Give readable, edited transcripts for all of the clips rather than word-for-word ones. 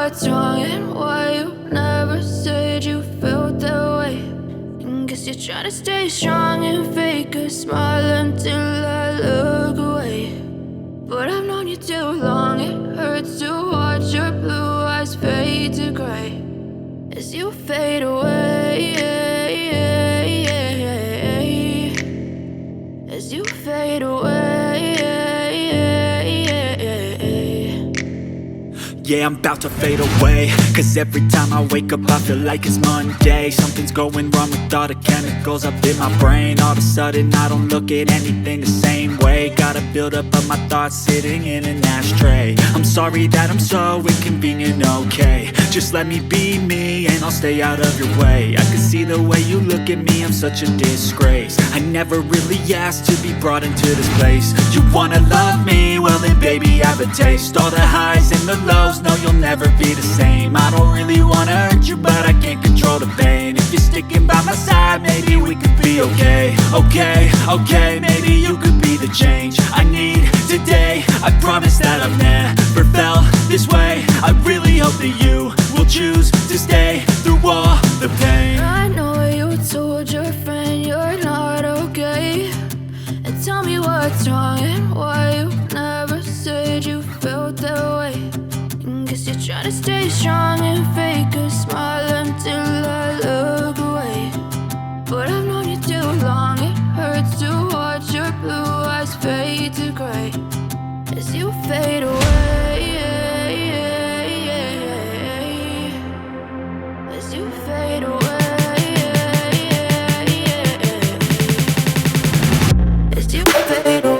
what's wrong and why you never said you felt that way. And guess you're trying to stay strong and fake a smile until I look away. But I've known you too long, it hurts to watch your blue eyes fade to gray as you fade away, as you fade away. Yeah, I'm about to fade away, cause every time I wake up I feel like it's Monday. Something's going wrong with all the chemicals up in my brain. All of a sudden I don't look at anything the same way. Got a buildup of my thoughts sitting in an ashtray. I'm sorry that I'm so inconvenient, okay. Just let me be me and I'll stay out of your way. I can see the way you look at me, I'm such a disgrace. I never really asked to be brought into this place. You wanna love me? Well then baby I have a taste. All the highs and the lows, no you'll never be the same. I don't really wanna hurt you but I can't control the pain. If you're sticking by my side maybe we could be okay. Okay, maybe you could be the change I need today. I promise that I've never felt this way. I really hope that you will choose to stay through all the pain. I know you told your friend you're not okay, and tell me what's wrong and why you never said you felt that way. And guess you're trying to stay strong and fake a smile until I look away. But I've known you too long, it hurts to watch your blue eyes fade to gray as you fade away, as you fade away, as you fade away.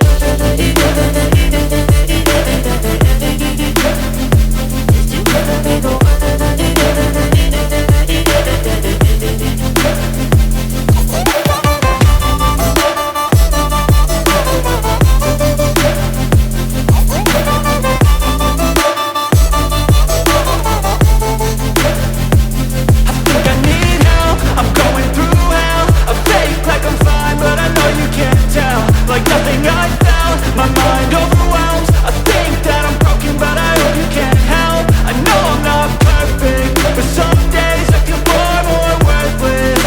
Like nothing I felt, my mind overwhelms. I think that I'm broken, but I hope you can't help. I know I'm not perfect, but some days I feel far more worthless.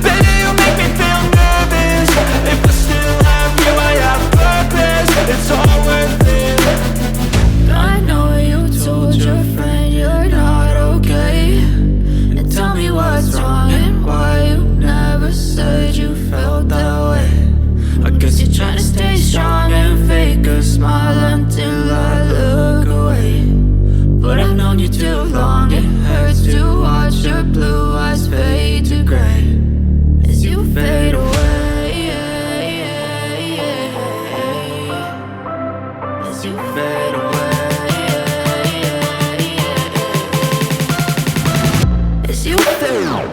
Baby, you make me feel nervous. If I still have you, I have purpose. It's all worth it. I know you told your friend you're not okay, and tell me what's wrong and why you never said you felt that way. I guess you're trying to stay strong and fake a smile until I look away. But I've known you too long, it hurts to watch your blue eyes fade to gray as you fade away, as you fade away, as you fade away.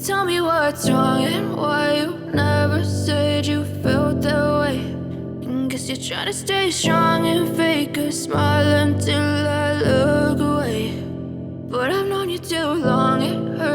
Tell me what's wrong and why you never said you felt that way. And guess you're trying to stay strong and fake a smile until I look away. But I've known you too long, it hurts